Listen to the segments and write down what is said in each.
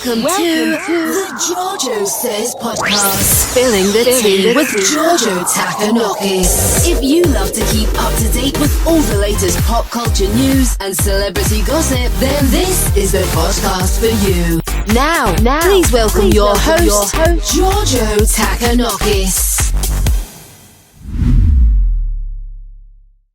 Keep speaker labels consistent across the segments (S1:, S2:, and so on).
S1: Welcome to the JoJo Says podcast. Spilling the tea with JoJo Takanokis. If you love to keep up to date with all the latest pop culture news and celebrity gossip, then this is the podcast for you. Now, please welcome your host, JoJo Takanokis.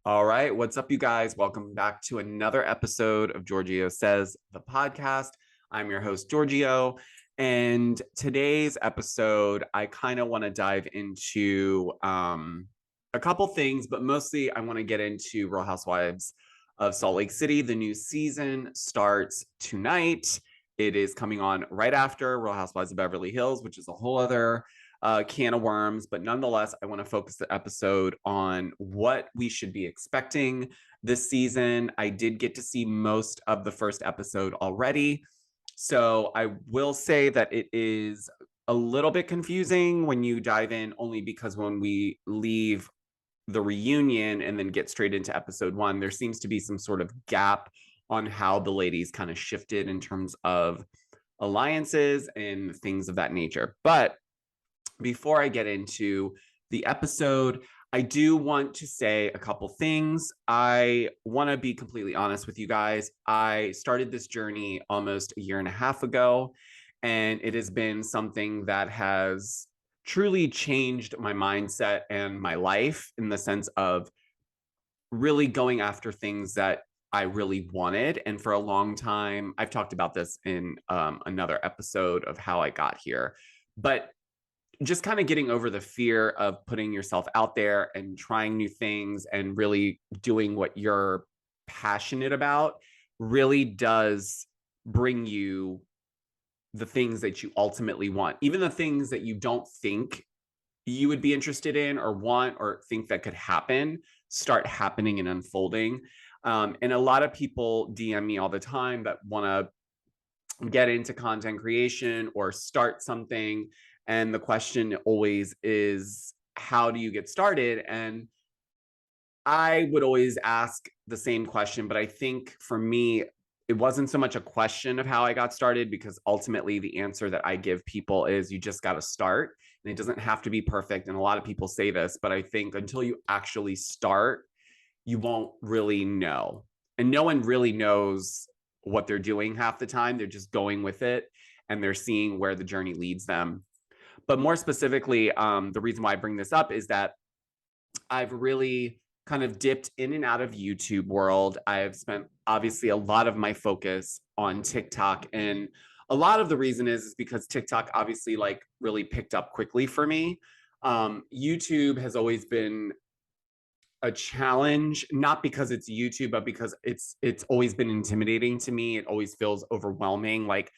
S2: All right, what's up, you guys? Welcome back to another episode of Giorgio Says, the podcast. I'm your host, Giorgio, and today's episode, I kind of want to dive into a couple things, but mostly I want to get into Real Housewives of Salt Lake City. The new season starts tonight. It is coming on right after Real Housewives of Beverly Hills, which is a whole other can of worms, but nonetheless, I want to focus the episode on what we should be expecting this season. I did get to see most of the first episode already, so I will say that it is a little bit confusing when you dive in, only because when we leave the reunion and then get straight into episode one, there seems to be some sort of gap on how the ladies kind of shifted in terms of alliances and things of that nature. But before I get into the episode, I do want to say a couple things. I want to be completely honest with you guys. I started this journey almost a year and a half ago, and it has been something that has truly changed my mindset and my life, in the sense of really going after things that I really wanted. And for a long time, I've talked about this in another episode of how I got here, but just kind of getting over the fear of putting yourself out there and trying new things and really doing what you're passionate about really does bring you the things that you ultimately want. Even the things that you don't think you would be interested in or want or think that could happen start happening and unfolding. And a lot of people DM me all the time that want to get into content creation or start something. And the question always is, how do you get started? And I would always ask the same question, but I think for me, it wasn't so much a question of how I got started, because ultimately the answer that I give people is you just got to start, and it doesn't have to be perfect. And a lot of people say this, but I think until you actually start, you won't really know. And no one really knows what they're doing half the time. They're just going with it and they're seeing where the journey leads them. But more specifically, the reason why I bring this up is that I've really kind of dipped in and out of YouTube world. I've spent obviously a lot of my focus on TikTok. And a lot of the reason is because TikTok obviously like really picked up quickly for me. YouTube has always been a challenge, not because it's YouTube, but because it's always been intimidating to me. It always feels overwhelming. Like,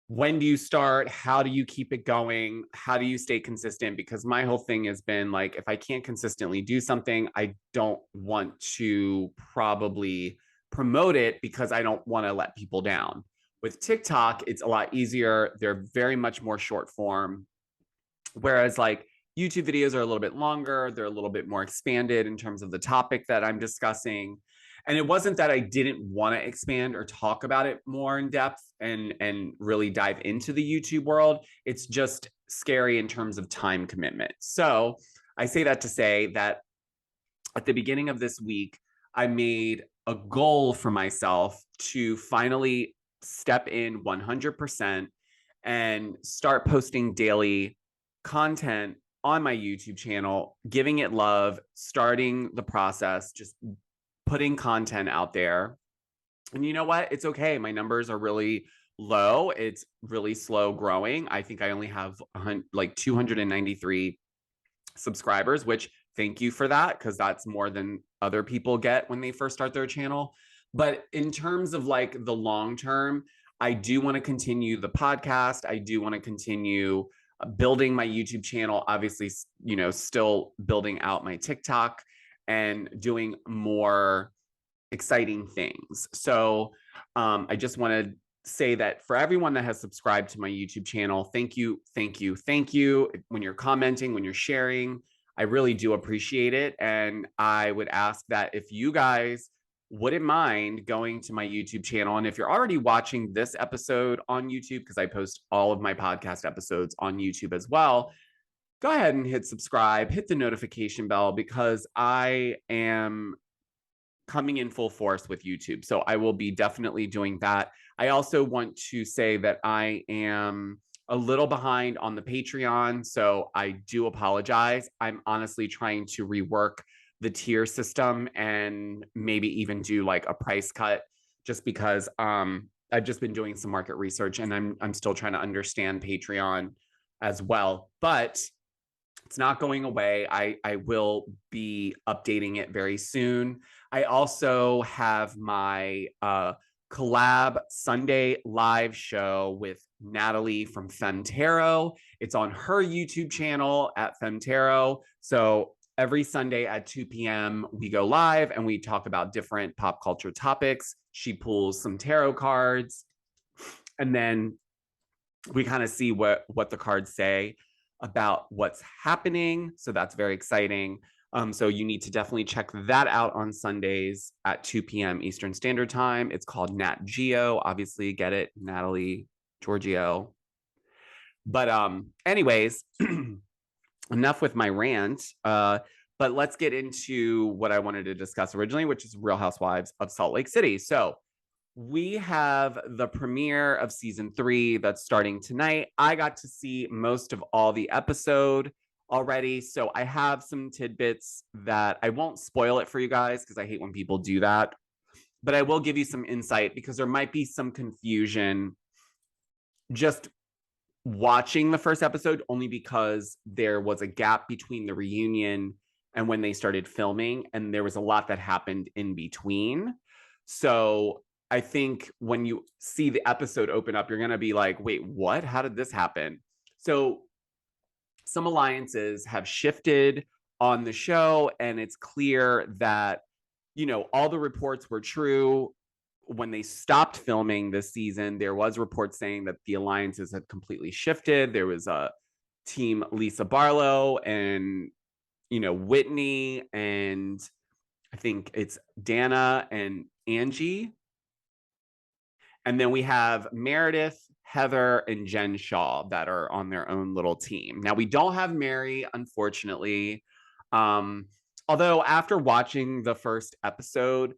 S2: when do you start? How do you keep it going? How do you stay consistent? Because my whole thing has been like, if I can't consistently do something, I don't want to probably promote it, because I don't want to let people down. With TikTok, it's a lot easier. They're very much more short form. Whereas like YouTube videos are a little bit longer. They're a little bit more expanded in terms of the topic that I'm discussing. And it wasn't that I didn't want to expand or talk about it more in depth and really dive into the YouTube world. It's just scary in terms of time commitment. So I say that to say that at the beginning of this week, I made a goal for myself to finally step in 100% and start posting daily content on my YouTube channel, giving it love, starting the process, just putting content out there. And you know what? It's okay. My numbers are really low. It's really slow growing. I think I only have like 293 subscribers, which thank you for that, because that's more than other people get when they first start their channel. But in terms of like the long term, I do want to continue the podcast. I do want to continue building my YouTube channel, obviously, you know, still building out my TikTok and doing more exciting things. So I just want to say that for everyone that has subscribed to my YouTube channel, thank you, thank you, thank you. When you're commenting, when you're sharing, I really do appreciate it. And I would ask that if you guys wouldn't mind going to my YouTube channel. And if you're already watching this episode on YouTube, because I post all of my podcast episodes on YouTube as well, go ahead and hit subscribe, hit the notification bell, because I am coming in full force with YouTube. So I will be definitely doing that. I also want to say that I am a little behind on the Patreon. So I do apologize. I'm honestly trying to rework the tier system and maybe even do like a price cut, just because I've just been doing some market research and I'm still trying to understand Patreon as well. But it's not going away. I will be updating it very soon. I also have my collab Sunday live show with Natalie from Femtaro. It's on her YouTube channel at Femtaro. So every Sunday at 2 p.m. we go live and we talk about different pop culture topics. She pulls some tarot cards, and then we kind of see what the cards say about what's happening. So that's very exciting. So you need to definitely check that out on Sundays at 2 p.m. Eastern Standard Time. It's called Nat Geo. Obviously, get it, Natalie Giorgio. But anyways, enough with my rant. But let's get into what I wanted to discuss originally, which is Real Housewives of Salt Lake City. So we have the premiere of season 3 that's starting tonight. I got to see most of all the episode already, so I have some tidbits that I won't spoil it for you guys because I hate when people do that, but I will give you some insight because there might be some confusion just watching the first episode, only because there was a gap between the reunion and when they started filming, and there was a lot that happened in between. So I think when you see the episode open up, you're going to be like, wait, what? How did this happen? So some alliances have shifted on the show, and it's clear that, you know, all the reports were true. When they stopped filming this season, there was reports saying that the alliances had completely shifted. There was a team Lisa Barlow and, you know, Whitney, and I think it's Danna and Angie. And then we have Meredith, Heather, and Jen Shah that are on their own little team. Now, we don't have Mary, unfortunately. Although after watching the first episode,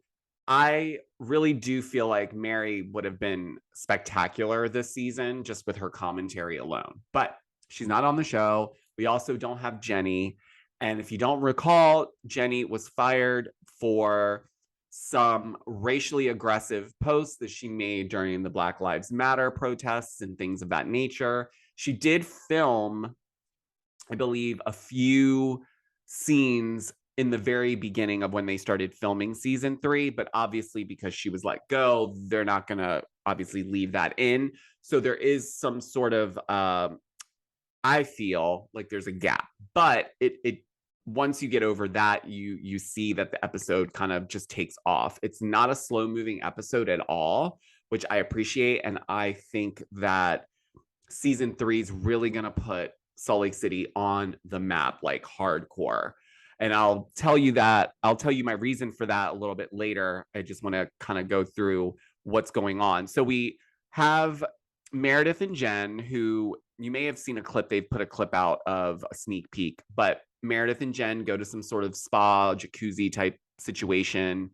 S2: I really do feel like Mary would have been spectacular this season just with her commentary alone. But she's not on the show. We also don't have Jenny. And if you don't recall, Jenny was fired for some racially aggressive posts that she made during the Black Lives Matter protests and things of that nature. She did film, I believe, a few scenes in the very beginning of when they started filming season 3, but obviously because she was let go, they're not going to obviously leave that in. So there is some sort of, I feel like there's a gap, but it once you get over that, you see that the episode kind of just takes off. It's not a slow moving episode at all, which I appreciate. And I think that season 3 is really going to put Salt Lake City on the map, like hardcore. And I'll tell you my reason for that a little bit later. I just want to kind of go through what's going on. So we have Meredith and Jen, who you may have seen a clip. They've put a clip out of a sneak peek, but Meredith and Jen go to some sort of spa, jacuzzi type situation,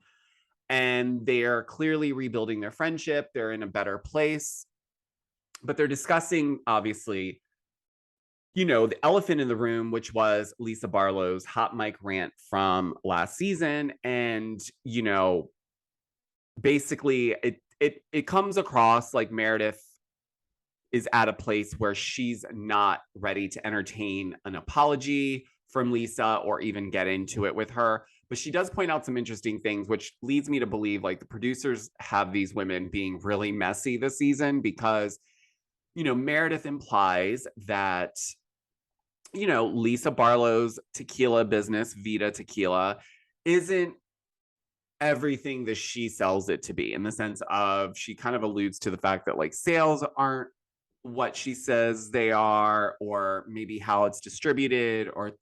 S2: and they're clearly rebuilding their friendship. They're in a better place, but they're discussing, obviously, you know, the elephant in the room, which was Lisa Barlow's hot mic rant from last season. And, you know, basically it comes across like Meredith is at a place where she's not ready to entertain an apology from Lisa or even get into it with her. But she does point out some interesting things, which leads me to believe like the producers have these women being really messy this season because, you know, Meredith implies that, you know, Lisa Barlow's tequila business, Vita Tequila, isn't everything that she sells it to be, in the sense of she kind of alludes to the fact that like sales aren't what she says they are, or maybe how it's distributed, or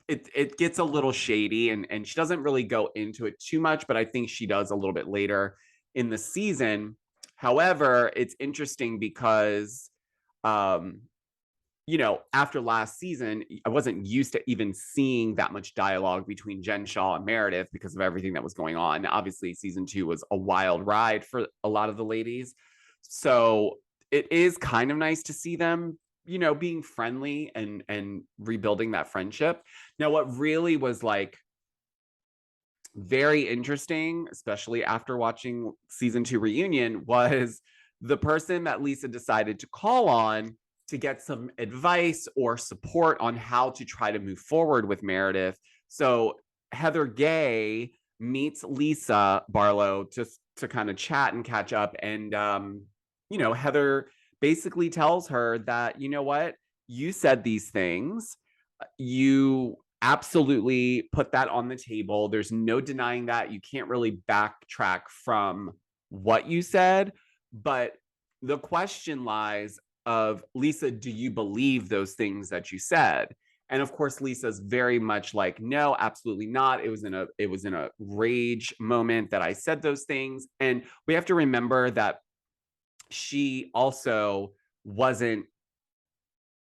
S2: it gets a little shady, and she doesn't really go into it too much, but I think she does a little bit later in the season. However, it's interesting because um after last season, I wasn't used to even seeing that much dialogue between Jen Shah and Meredith because of everything that was going on. Obviously, season 2 was a wild ride for a lot of the ladies. So it is kind of nice to see them, being friendly and rebuilding that friendship. Now, what really was like very interesting, especially after watching season 2 reunion, was the person that Lisa decided to call on to get some advice or support on how to try to move forward with Meredith. So Heather Gay meets Lisa Barlow just to kind of chat and catch up. And, Heather basically tells her that, you know what, you said these things. You absolutely put that on the table. There's no denying that. You can't really backtrack from what you said. But the question lies of, Lisa, do you believe those things that you said? And of course, Lisa's very much like, no, absolutely not. It was in a rage moment that I said those things. And we have to remember that she also wasn't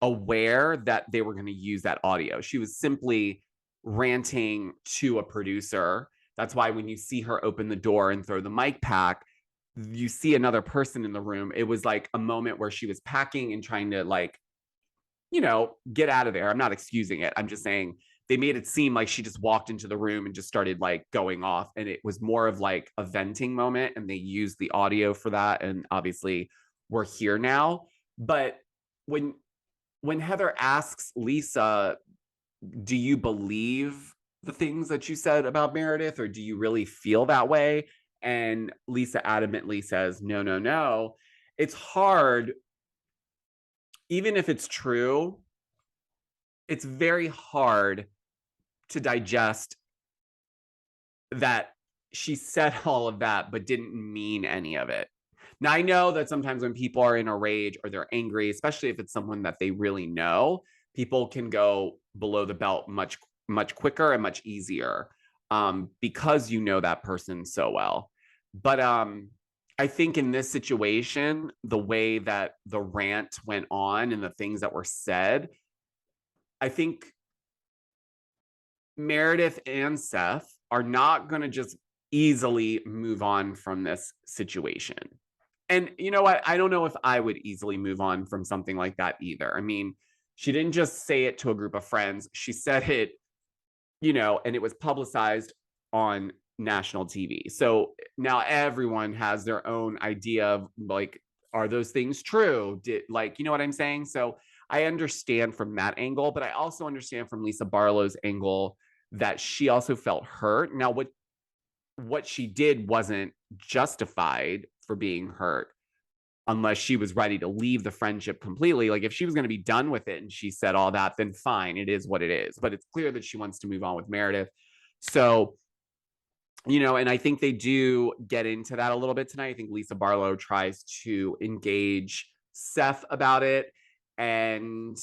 S2: aware that they were going to use that audio. She was simply ranting to a producer. That's why when you see her open the door and throw the mic pack, you see another person in the room. It was like a moment where she was packing and trying to get out of there. I'm not excusing it. I'm just saying they made it seem like she just walked into the room and just started like going off. And it was more of like a venting moment. And they used the audio for that. And obviously we're here now. But when Heather asks Lisa, do you believe the things that you said about Meredith, or do you really feel that way? And Lisa adamantly says, no, no, no. It's hard. Even if it's true, it's very hard to digest that she said all of that, but didn't mean any of it. Now, I know that sometimes when people are in a rage or they're angry, especially if it's someone that they really know, people can go below the belt much, much quicker and much easier because you know that person so well. But I think in this situation, the way that the rant went on and the things that were said, I think Meredith and Seth are not going to just easily move on from this situation. And you know what? I don't know if I would easily move on from something like that either. I mean, she didn't just say it to a group of friends. She said it, and it was publicized on national TV. So now everyone has their own idea of like, are those things true? You know what I'm saying? So I understand from that angle, but I also understand from Lisa Barlow's angle that she also felt hurt. Now, what she did wasn't justified for being hurt unless she was ready to leave the friendship completely. Like if she was going to be done with it and she said all that, then fine, it is what it is. But it's clear that she wants to move on with Meredith. So, and I think they do get into that a little bit tonight. I think Lisa Barlow tries to engage Seth about it. And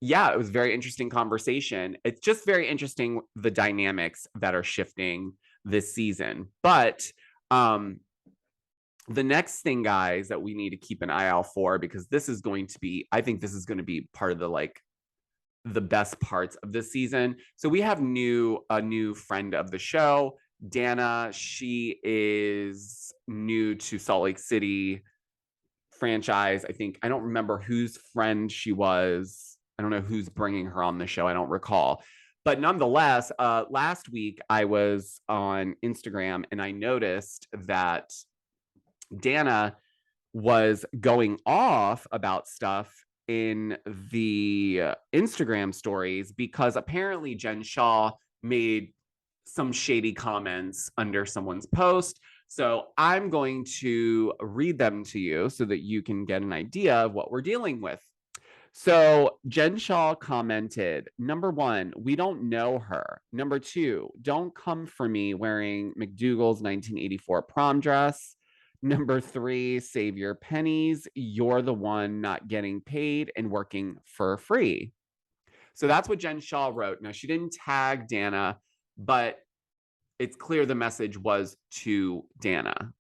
S2: yeah, it was a very interesting conversation. It's just very interesting, the dynamics that are shifting this season. But the next thing, guys, that we need to keep an eye out for, because I think this is going to be part of the best parts of this season. So we have a new friend of the show, Danna. She is new to Salt Lake City franchise. I don't remember whose friend she was. I don't know who's bringing her on the show. I don't recall. But nonetheless, last week I was on Instagram and I noticed that Danna was going off about stuff in the Instagram stories because apparently Jen Shah made some shady comments under someone's post. So I'm going to read them to you so that you can get an idea of what we're dealing with. So Jen Shah commented, number 1, we don't know her. Number 2, don't come for me wearing McDougal's 1984 prom dress. Number 3, save your pennies. You're the one not getting paid and working for free. So that's what Jen Shah wrote. Now, she didn't tag Danna, but it's clear the message was to Danna.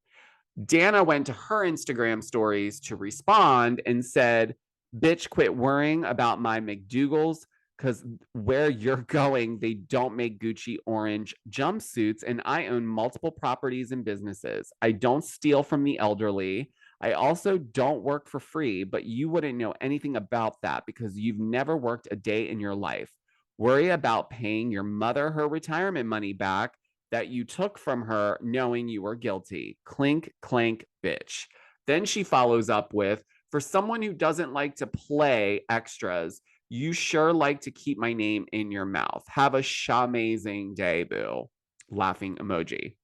S2: Danna went to her Instagram stories to respond and said, bitch, quit worrying about my McDougal's because where you're going, they don't make Gucci orange jumpsuits. And I own multiple properties and businesses. I don't steal from the elderly. I also don't work for free, but you wouldn't know anything about that because you've never worked a day in your life. Worry about paying your mother her retirement money back that you took from her knowing you were guilty. Clink, clank, bitch. Then she follows up with, for someone who doesn't like to play extras, you sure like to keep my name in your mouth. Have a shamazing day, boo. Laughing emoji.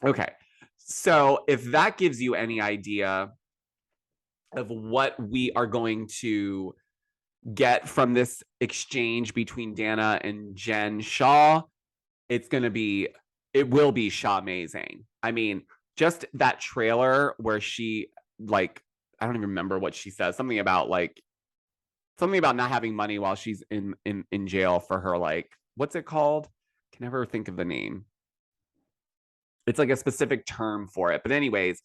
S2: Okay. So if that gives you any idea of what we are going to get from this exchange between Danna and Jen Shah, it will be Shaw amazing. I mean, just that trailer where she like, I don't even remember what she says. Something about not having money while she's in jail for her, like, what's it called? Can never think of the name. It's like a specific term for it. But anyways,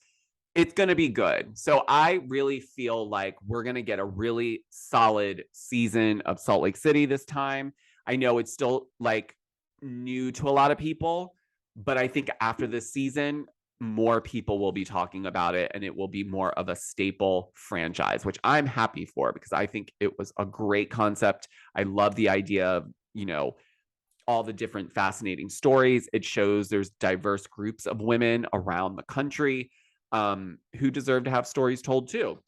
S2: it's going to be good. So I really feel like we're going to get a really solid season of Salt Lake City this time. I know it's still like new to a lot of people, but I think after this season, more people will be talking about it and it will be more of a staple franchise, which I'm happy for because I think it was a great concept. I love the idea of, all the different fascinating stories. It shows there's diverse groups of women around the country who deserve to have stories told too.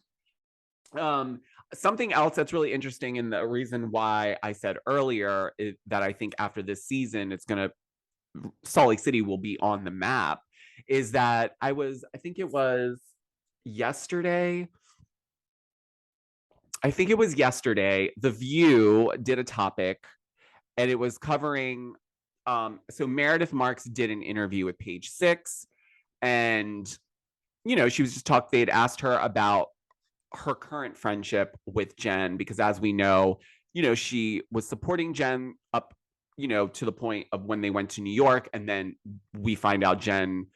S2: Something else that's really interesting, and the reason why I said earlier that I think after this season, Salt Lake City will be on the map, is that I think it was yesterday, The View did a topic and it was covering, so Meredith Marks did an interview with Page Six, and, she was just they had asked her about her current friendship with Jen, because as we know, she was supporting Jen up, to the point of when they went to New York. And then we find out Jen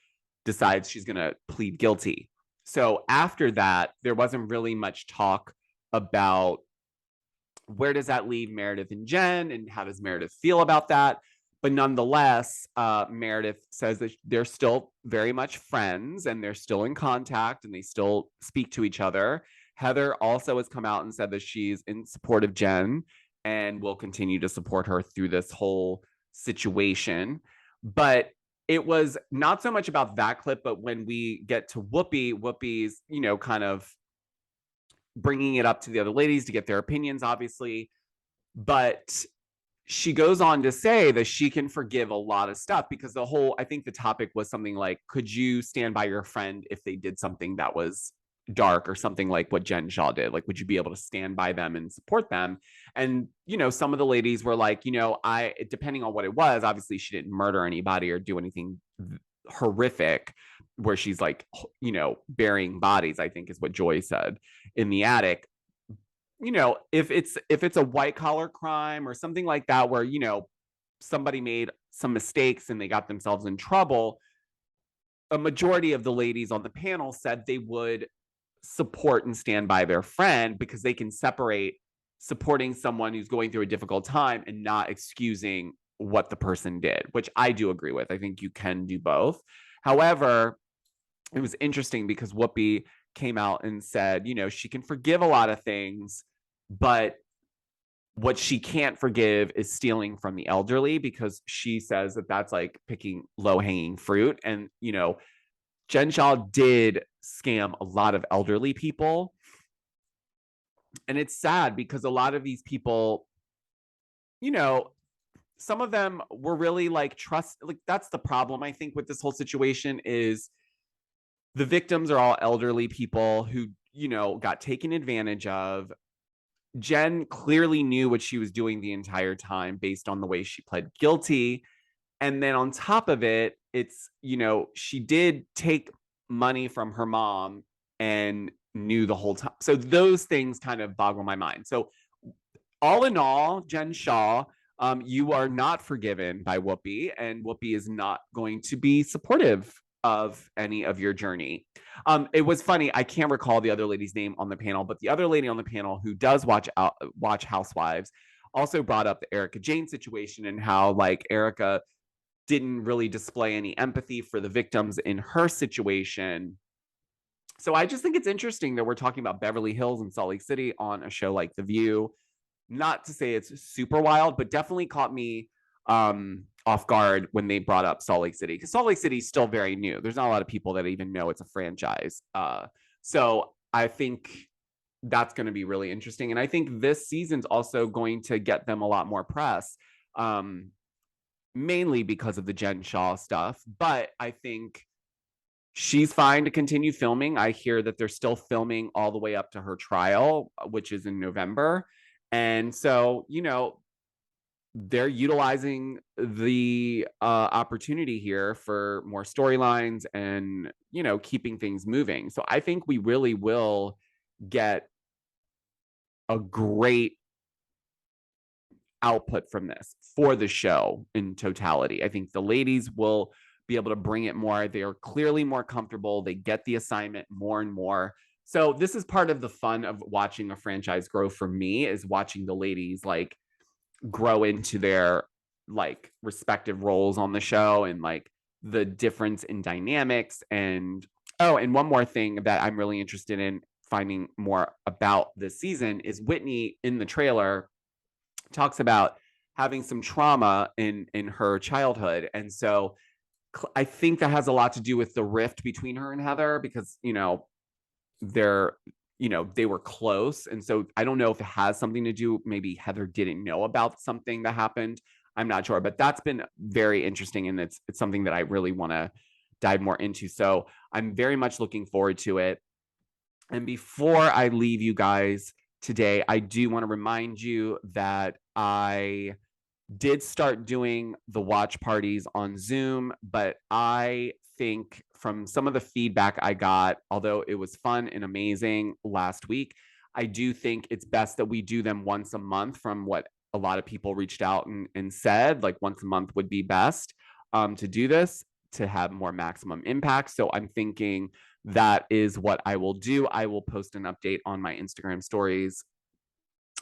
S2: decides she's going to plead guilty. So after that, there wasn't really much talk about where does that leave Meredith and Jen, and how does Meredith feel about that? But nonetheless, Meredith says that they're still very much friends and they're still in contact and they still speak to each other. Heather also has come out and said that she's in support of Jen and will continue to support her through this whole situation. But it was not so much about that clip, but when we get to Whoopi's, kind of bringing it up to the other ladies to get their opinions, obviously. But she goes on to say that she can forgive a lot of stuff because I think the topic was something like, could you stand by your friend if they did something that was dark or something like what Jen Shah did? Like, would you be able to stand by them and support them? And, some of the ladies were like, depending on what it was, obviously she didn't murder anybody or do anything horrific where she's like, burying bodies, I think is what Joy said, in the attic. If it's a white collar crime or something like that, where, somebody made some mistakes and they got themselves in trouble, a majority of the ladies on the panel said they would support and stand by their friend because they can separate supporting someone who's going through a difficult time and not excusing what the person did, which I do agree with. I think you can do both. However, it was interesting because Whoopi came out and said, she can forgive a lot of things, but what she can't forgive is stealing from the elderly, because she says that that's like picking low-hanging fruit. And, Jen Shah did scam a lot of elderly people. And it's sad because a lot of these people, some of them were really that's the problem, I think, with this whole situation is the victims are all elderly people who, got taken advantage of. Jen clearly knew what she was doing the entire time based on the way she pled guilty. And then on top of it, it's, she did take money from her mom and knew the whole time. So those things kind of boggle my mind. So all in all, Jen Shah, you are not forgiven by Whoopi, and Whoopi is not going to be supportive of any of your journey. It was funny. I can't recall the other lady's name on the panel, but the other lady on the panel who does watch Housewives also brought up the Erica Jane situation and how like Erica didn't really display any empathy for the victims in her situation. So I just think it's interesting that we're talking about Beverly Hills and Salt Lake City on a show like The View. Not to say it's super wild, but definitely caught me off guard when they brought up Salt Lake City, because Salt Lake City is still very new. There's not a lot of people that even know it's a franchise. So I think that's going to be really interesting. And I think this season's also going to get them a lot more press, mainly because of the Jen Shah stuff. But I think she's fine to continue filming. I hear that they're still filming all the way up to her trial, which is in November. And so, you know, they're utilizing the opportunity here for more storylines and, you know, keeping things moving. So I think we really will get a great output from this for the show in totality. I think the ladies will be able to bring it more. They are clearly more comfortable. They get the assignment more and more. So this is part of the fun of watching a franchise grow for me, is watching the ladies like grow into their like respective roles on the show and like the difference in dynamics. And oh, and one more thing that I'm really interested in finding more about this season is Whitney in the trailer talks about having some trauma in her childhood. And so I think that has a lot to do with the rift between her and Heather, because, you know, they were close. And so I don't know if it has something to do, maybe Heather didn't know about something that happened. I'm not sure, but that's been very interesting. And it's something that I really want to dive more into. So I'm very much looking forward to it. And before I leave you guys today, I do want to remind you that I did start doing the watch parties on Zoom, but I think from some of the feedback I got, although it was fun and amazing last week, I do think it's best that we do them once a month, from what a lot of people reached out and said, like once a month would be best to do this to have more maximum impact. So I'm thinking that is what I will do. I will post an update on my Instagram stories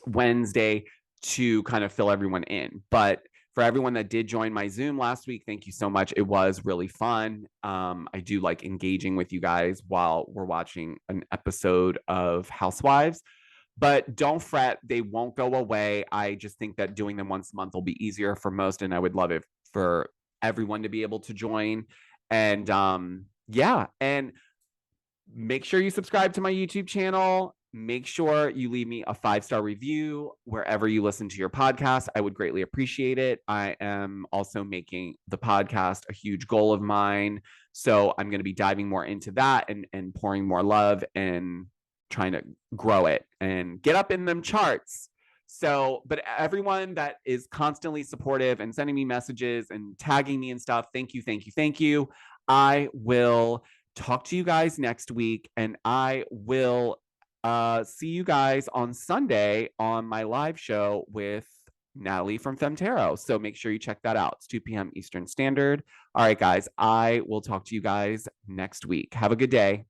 S2: Wednesday to kind of fill everyone in. But for everyone that did join my Zoom last week, thank you so much. It was really fun. I do like engaging with you guys while we're watching an episode of Housewives. But don't fret, they won't go away. I just think that doing them once a month will be easier for most, and I would love it for everyone to be able to join. And yeah, and make sure you subscribe to my YouTube channel. Make sure you leave me a 5-star review wherever you listen to your podcast. I would greatly appreciate it. I am also making the podcast a huge goal of mine. So I'm going to be diving more into that and pouring more love and trying to grow it and get up in them charts. So, but everyone that is constantly supportive and sending me messages and tagging me and stuff, thank you, thank you, thank you. I will talk to you guys next week, and I will see you guys on Sunday on my live show with Natalie from Femtero. So make sure you check that out. It's 2 p.m. Eastern Standard. All right, guys, I will talk to you guys next week. Have a good day.